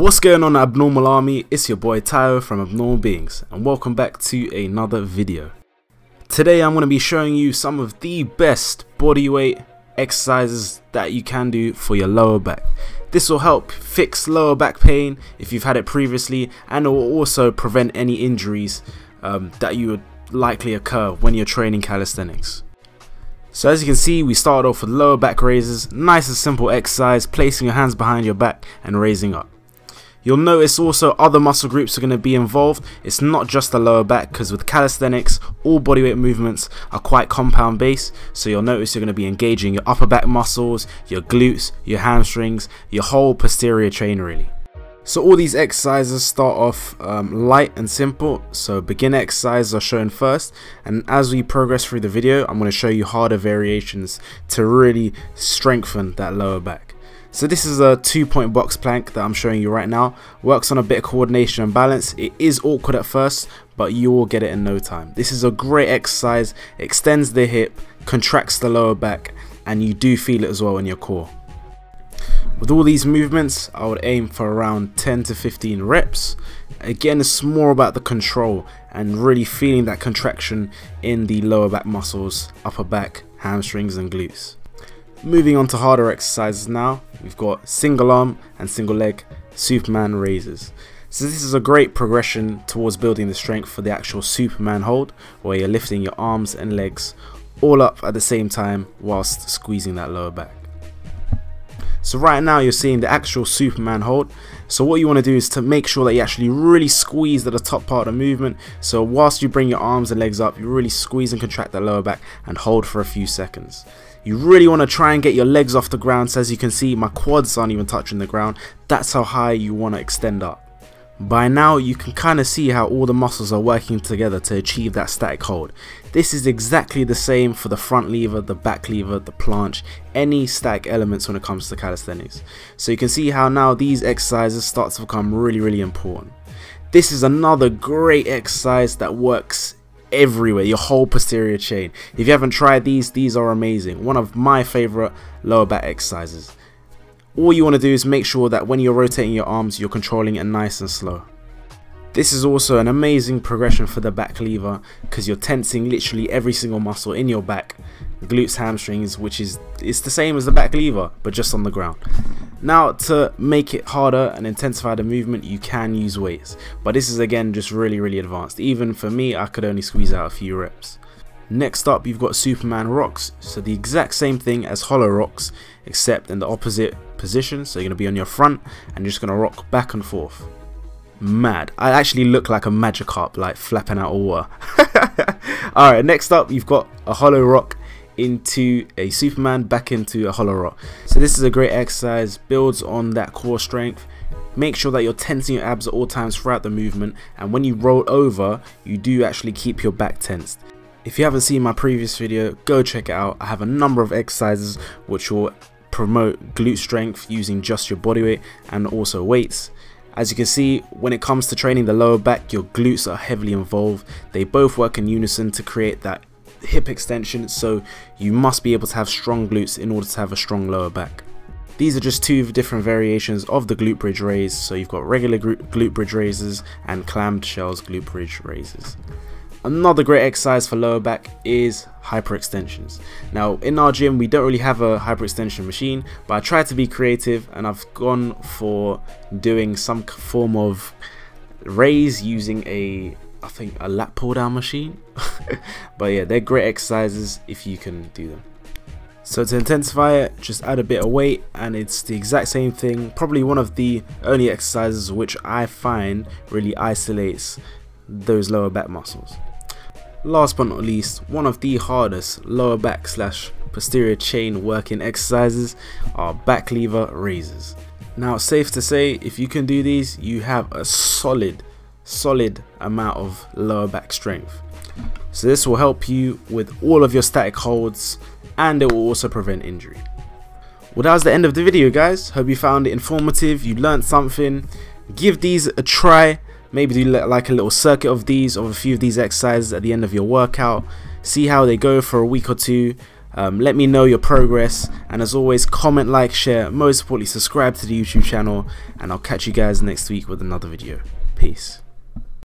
What's going on, Abnormal Army? It's your boy Tayo from Abnormal Beings, and welcome back to another video. Today I'm going to be showing you some of the best bodyweight exercises that you can do for your lower back. This will help fix lower back pain if you've had it previously, and it will also prevent any injuries that you would likely occur when you're training calisthenics. So as you can see, we started off with lower back raises. Nice and simple exercise, placing your hands behind your back and raising up. You'll notice also other muscle groups are going to be involved. It's not just the lower back, because with calisthenics all bodyweight movements are quite compound based, so you'll notice you're going to be engaging your upper back muscles, your glutes, your hamstrings, your whole posterior chain really. So all these exercises start off light and simple, so beginner exercises are shown first, and as we progress through the video I'm going to show you harder variations to really strengthen that lower back. So this is a 2-point box plank that I'm showing you right now. Works on a bit of coordination and balance. It is awkward at first, but you will get it in no time. This is a great exercise, extends the hip, contracts the lower back, and you do feel it as well in your core. With all these movements, I would aim for around 10 to 15 reps. Again, it's more about the control and really feeling that contraction in the lower back muscles, upper back, hamstrings and glutes. Moving on to harder exercises now, we've got single arm and single leg Superman raises. So this is a great progression towards building the strength for the actual Superman hold, where you're lifting your arms and legs all up at the same time whilst squeezing that lower back. So right now you're seeing the actual Superman hold. So what you want to do is to make sure that you actually really squeeze at the top part of the movement. So whilst you bring your arms and legs up, you really squeeze and contract that lower back and hold for a few seconds. You really want to try and get your legs off the ground. So as you can see, my quads aren't even touching the ground. That's how high you want to extend up. By now you can kind of see how all the muscles are working together to achieve that static hold. This is exactly the same for the front lever, the back lever, the planche, any static elements when it comes to calisthenics. So you can see how now these exercises start to become really important. This is another great exercise that works everywhere, your whole posterior chain. If you haven't tried these are amazing. One of my favorite lower back exercises. All you want to do is make sure that when you're rotating your arms, you're controlling it nice and slow. This is also an amazing progression for the back lever, because you're tensing literally every single muscle in your back, glutes, hamstrings, which is it's the same as the back lever but just on the ground. Now to make it harder and intensify the movement, you can use weights, but this is again just really advanced. Even for me, I could only squeeze out a few reps. Next up, you've got Superman rocks. So the exact same thing as hollow rocks, except in the opposite position. So you're going to be on your front and you're just going to rock back and forth. Mad. I actually look like a Magikarp, like flapping out of water. Alright, next up you've got a hollow rock into a Superman, back into a hollow rock. So this is a great exercise, builds on that core strength. Make sure that you're tensing your abs at all times throughout the movement, and when you roll over, you do actually keep your back tensed. If you haven't seen my previous video, go check it out. I have a number of exercises which will promote glute strength using just your body weight and also weights. As you can see, when it comes to training the lower back, your glutes are heavily involved. They both work in unison to create that hip extension, so you must be able to have strong glutes in order to have a strong lower back. These are just two different variations of the glute bridge raise. So you've got regular glute bridge raises and clammed shells glute bridge raises. Another great exercise for lower back is hyperextensions. Now in our gym we don't really have a hyperextension machine, but I tried to be creative and I've gone for doing some form of raise using I think a lat pull down machine. But yeah, they're great exercises if you can do them. So to intensify it, just add a bit of weight, and it's the exact same thing. Probably one of the only exercises which I find really isolates those lower back muscles. Last but not least, one of the hardest lower back / posterior chain working exercises are back lever raises. Now it's safe to say, if you can do these, you have a solid amount of lower back strength. So this will help you with all of your static holds, and it will also prevent injury. Well, that was the end of the video, guys. Hope you found it informative, you learned something. Give these a try. Maybe do like a little circuit of these, of a few of these exercises at the end of your workout. See how they go for a week or two. Let me know your progress, and as always, comment, like, share, most importantly subscribe to the YouTube channel, and I'll catch you guys next week with another video. Peace.